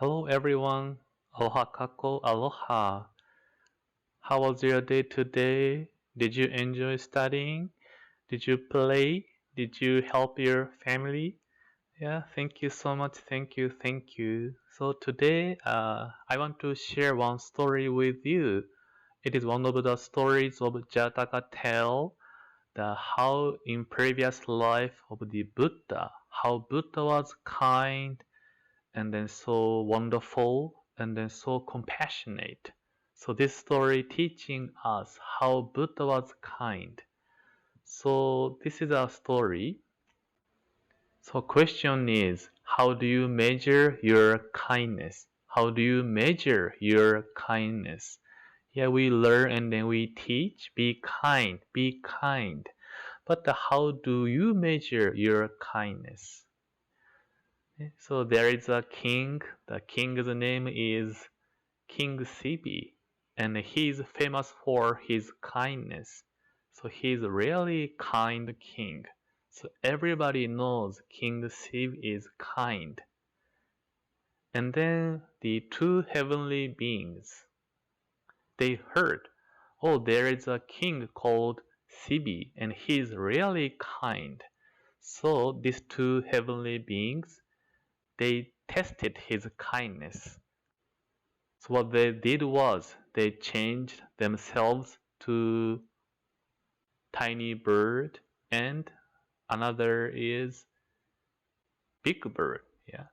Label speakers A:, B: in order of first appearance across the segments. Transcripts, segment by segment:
A: Hello everyone. Aloha kako, aloha. How was your day today? Did you enjoy studying? Did you play? Did you help your family? Yeah, thank you so much. Thank you. So today, I want to share one story with you. It is one of the stories of Jataka tell the how in previous life of the Buddha, how Buddha was kind and then so wonderful and then so compassionate. So this story teaching us how Buddha was kind. So this is our story. So question is, how do you measure your kindness? How do you measure your kindness? Yeah, we learn and then we teach. Be kind, be kind. But how do you measure your kindness? So there is a king. The king's name is King Sibi, and he is famous for his kindness. So he is a really kind king. So everybody knows King Sib is kind. And then the two heavenly beings, they heard, oh, there is a king called Sibi, and he is really kind. So these two heavenly beings, they tested his kindness. So what they did was they changed themselves to tiny bird and another is big bird. Yeah.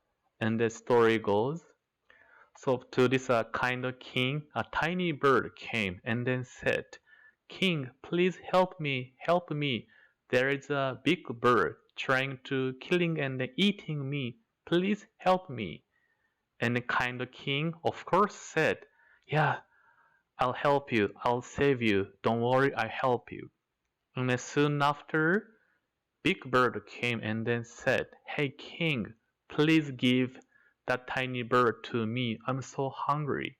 A: And the story goes, so to this kind of king, a tiny bird came and then said, King, please help me, help me. There is a big bird trying to killing and eating me. Please help me. And the kind of king, of course, said, yeah, I'll help you. I'll save you. Don't worry, I help you. And then soon after, Big Bird came and then said, Hey King, please give that tiny bird to me. I'm so hungry.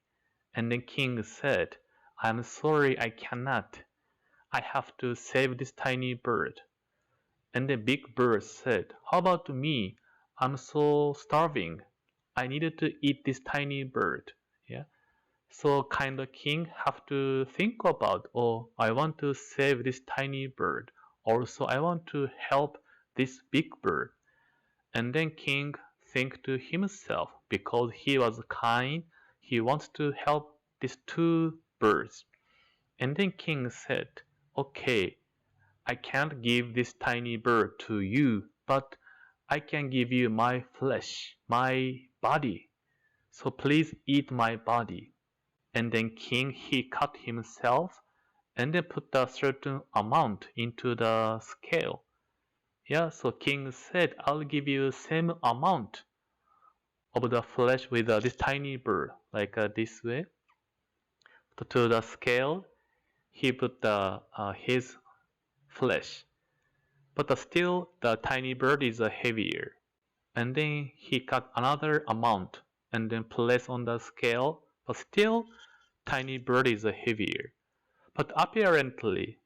A: And then King said, I'm sorry, I cannot. I have to save this tiny bird. And the big bird said, How about me? I'm so starving. I needed to eat this tiny bird. Yeah. So kind of king have to think about, oh, I want to save this tiny bird. Also, I want to help this big bird. And then king think to himself, because he was kind, he wants to help these two birds. And then king said, okay, I can't give this tiny bird to you, but I can give you my flesh, my body. So please eat my body. And then king he cut himself and then put a certain amount into the scale. Yeah, so king said, I'll give you same amount of the flesh with this tiny bird, like this way. To the scale, he put his flesh, but still the tiny bird is heavier. And then he cut another amount and then placed on the scale, but still tiny bird is heavier. But apparently,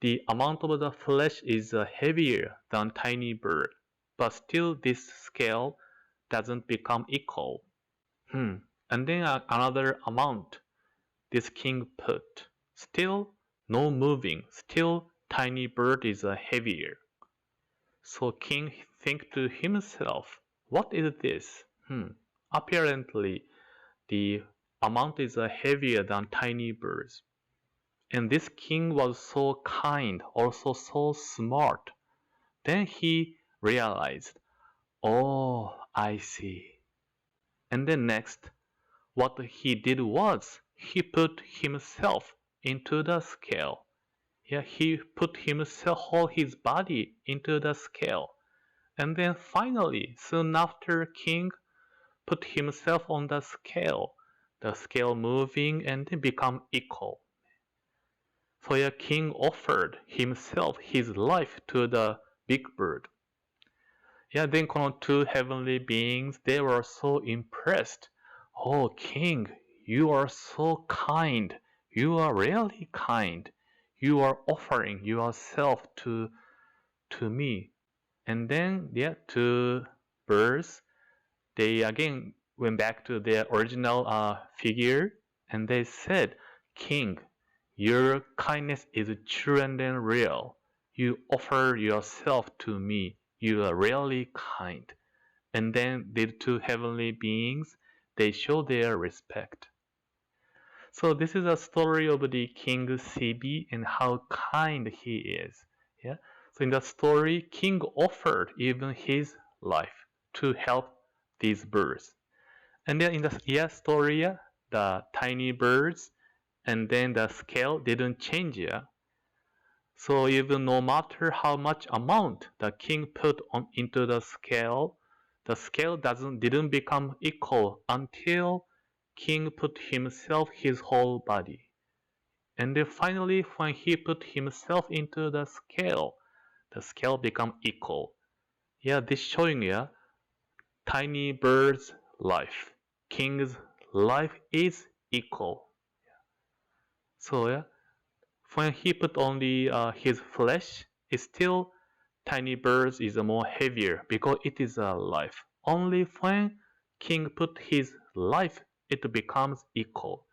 A: the amount of the flesh is heavier than tiny bird, but still this scale doesn't become equal. And then another amount this king put. Still no moving, still tiny bird is heavier. So king think to himself, what is this? Apparently the amount is heavier than tiny birds. And this king was so kind, also so smart. Then he realized, oh, I see. And then next, what he did was he put himself into the scale. Yeah, he put himself, whole his body into the scale. And then finally, soon after, king put himself on the scale moving and then become equal. So a king offered himself his life to the big bird. Yeah, then two heavenly beings, they were so impressed. Oh, king, you are so kind. You are really kind. You are offering yourself to me. And then, yeah, two birds, they again went back to their original figure, and they said, King, your kindness is true and then real. You offer yourself to me. You are really kind. And then the two heavenly beings, they show their respect. So this is a story of the King Sibi and how kind he is. Yeah. So in the story, King offered even his life to help these birds. And then in the story, the tiny birds and then the scale didn't change. Yeah. So even no matter how much amount the king put into the scale didn't become equal until king put himself his whole body. And then finally, when he put himself into the scale become equal. Yeah, this showing tiny bird's life. King's life is equal. So when he put only his flesh, it's still tiny birds is more heavier because it is a life. Only when king put his life, it becomes equal.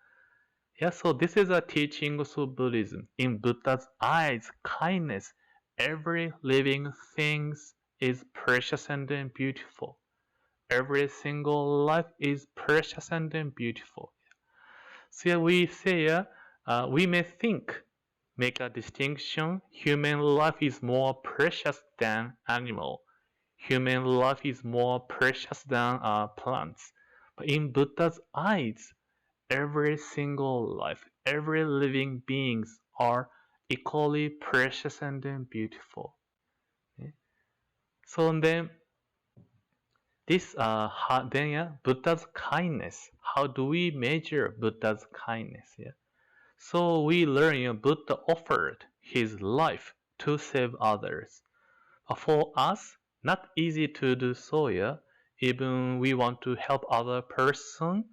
A: Yeah, so this is a teaching of Buddhism. In Buddha's eyes, kindness, every living thing is precious and then beautiful. Every single life is precious and then beautiful. So yeah, we say, we may think, make a distinction. Human life is more precious than animal. Human life is more precious than plants. But in Buddha's eyes, every single life, every living beings are equally precious and then beautiful. Okay? So then this then Buddha's kindness. How do we measure Buddha's kindness? Yeah. So we learn Buddha offered his life to save others. For us, not easy to do so. Yeah. Even we want to help other person,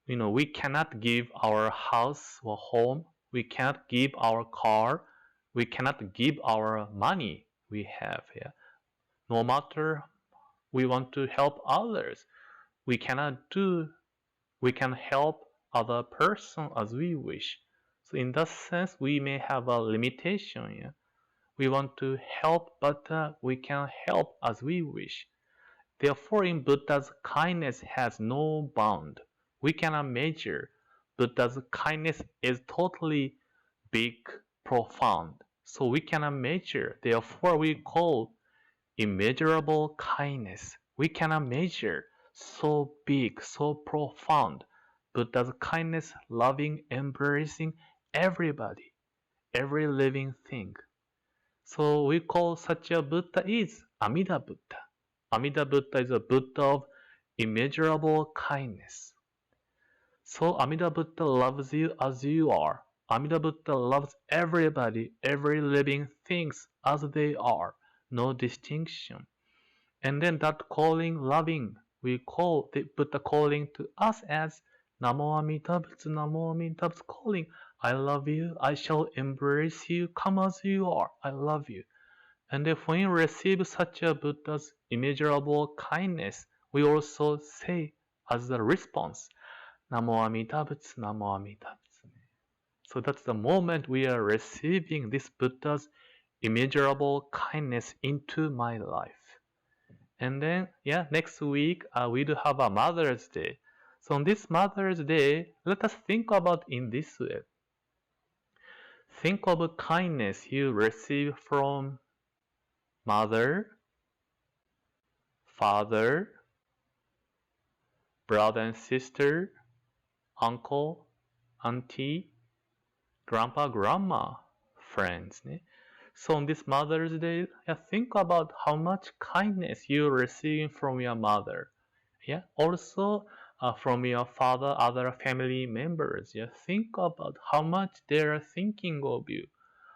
A: we cannot give our house or home, we cannot give our car, we cannot give our money we have. Yeah. No matter we want to help others, we cannot do. We can help other person as we wish. So in that sense, we may have a limitation. Yeah? We want to help, but we can help as we wish. Therefore, in Buddha's kindness has no bound. We cannot measure. Buddha's kindness is totally big, profound. So we cannot measure. Therefore, we call immeasurable kindness. We cannot measure. So big, so profound. Buddha's kindness, loving, embracing everybody, every living thing. So we call such a Buddha is Amida Buddha. Amida Buddha is a Buddha of immeasurable kindness. So Amida Buddha loves you as you are. Amida Buddha loves everybody, every living things as they are, no distinction. And then that calling loving, we call the Buddha calling to us as Namo Amida Butsu, Namo Amida Butsu calling. I love you, I shall embrace you, come as you are, I love you. And if we receive such a Buddha's immeasurable kindness, we also say as a response, Namo Amida Butsu, Namo Amida Butsu. So that's the moment we are receiving this Buddha's immeasurable kindness into my life. And then, next week we do have a Mother's Day. So on this Mother's Day, let us think about in this way. Think of kindness you receive from mother, father, brother and sister, uncle, auntie, grandpa, grandma, friends. So on this Mother's Day, think about how much kindness you receive from your mother. Also from your father, other family members. Think about how much they are thinking of you,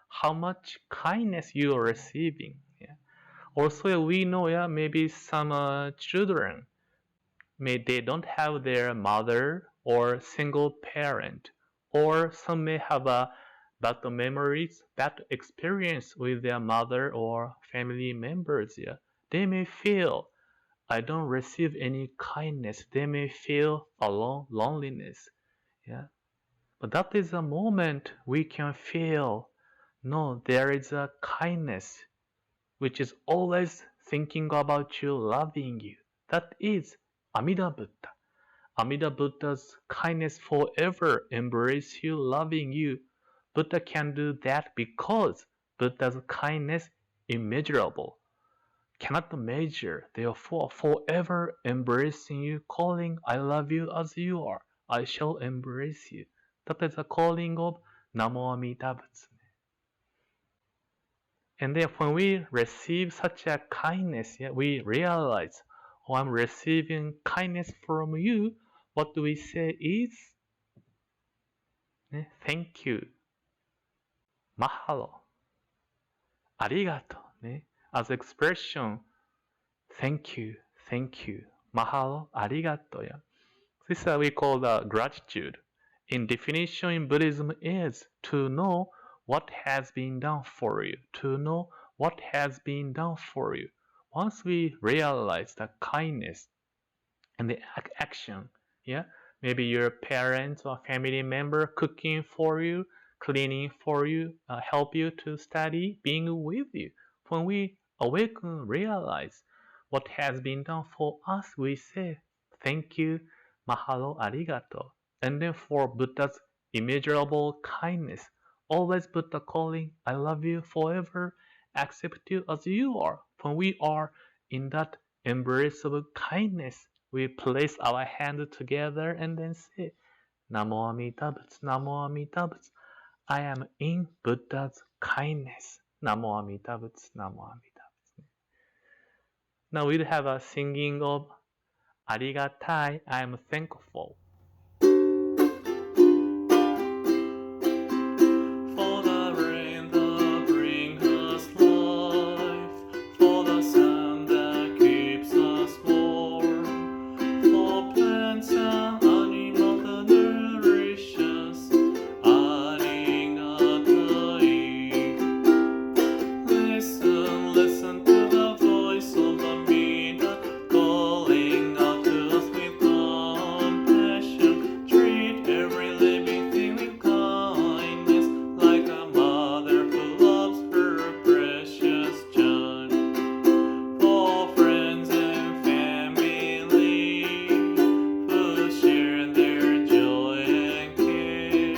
A: how much kindness you are receiving. Also, we know, maybe some children, they don't have their mother or single parent, or some may have a bad memories, bad experience with their mother or family members. They may feel I don't receive any kindness, they may feel alone, loneliness. Yeah. But that is a moment we can feel. No, there is a kindness which is always thinking about you, loving you. That is Amida Buddha. Amida Buddha's kindness forever embrace you, loving you. Buddha can do that because Buddha's kindness immeasurable, cannot measure, therefore forever embracing you, calling, I love you as you are. I shall embrace you. That is a calling of Namo Amida Butsu. And then when we receive such a kindness, yeah, we realize, oh, I'm receiving kindness from you. What do we say is, thank you, mahalo, arigato, as expression, thank you, mahalo, arigato. Yeah. This is what we call the gratitude. In definition in Buddhism is to know what has been done for you, to know what has been done for you. Once we realize the kindness and the action, yeah, maybe your parents or family member cooking for you, cleaning for you, help you to study, being with you. When we awaken, realize what has been done for us, we say thank you, mahalo, arigato. And then for Buddha's immeasurable kindness, always Buddha calling, I love you forever, accept you as you are. When we are in that embrace of kindness, we place our hands together and then say, Namo Amida Butsu, Namo Amida Butsu. I am in Buddha's kindness. Namo Amida Butsu, Namo Amida Butsu. Now we'll have a singing of Arigatai, I am thankful. For the rain that brings us life, for the sun that keeps us warm, for plants and animals that nourish us. Listen, listen to the voice of the Amida calling out to us with compassion. Treat every living thing with kindness, like a mother who loves her precious child. For friends and family who share their joy and care,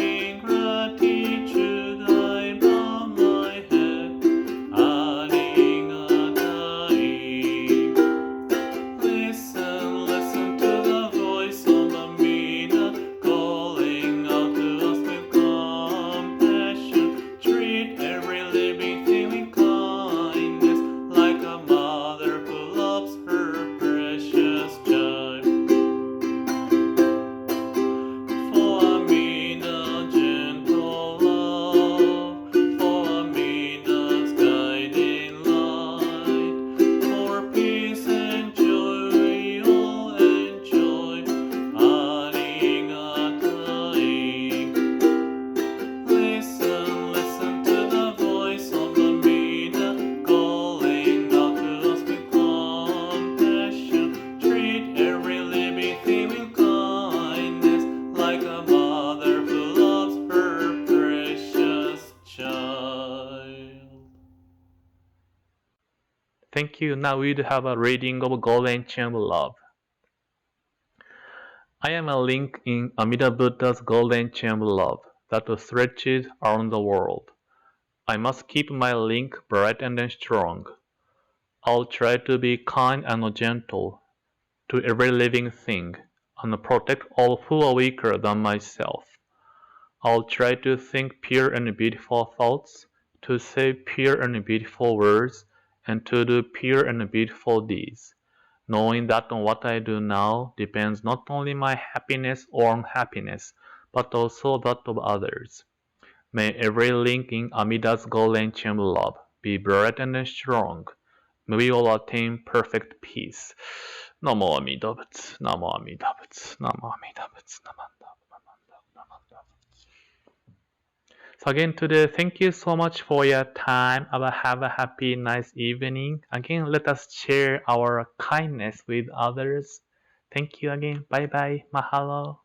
A: in gratitude I bow my head. Arigatai. Listen, listen to the voice of the Amida calling out to us with compassion. Treat every living thing with kindness, like a mother who loves her precious child. For Amida, gentle love, for Amida's guiding light, for peace and joy we all enjoy. Arigatai. Listen, listen to the voice of the Amida calling out to us with compassion. Treat every living thing with kindness, like a mother who loves her precious child. Thank you. Now we'd have a reading of Golden Chain of Love. I am a link in Amida Buddha's Golden Chain of Love that stretches around the world. I must keep my link bright and strong. I'll try to be kind and gentle to every living thing, and protect all who are weaker than myself. I'll try to think pure and beautiful thoughts, to say pure and beautiful words, and to do pure and beautiful deeds, knowing that on what I do now depends not only my happiness or unhappiness, but also that of others. May every link in Amida's golden chain of love be bright and strong. May we all attain perfect peace. Namo Amida Butsu, Namo Amida Butsu, Namo Amida Butsu, Namo Amida Butsu. So again, today, thank you so much for your time. Have a happy, nice evening. Again, let us share our kindness with others. Thank you again. Bye bye. Mahalo.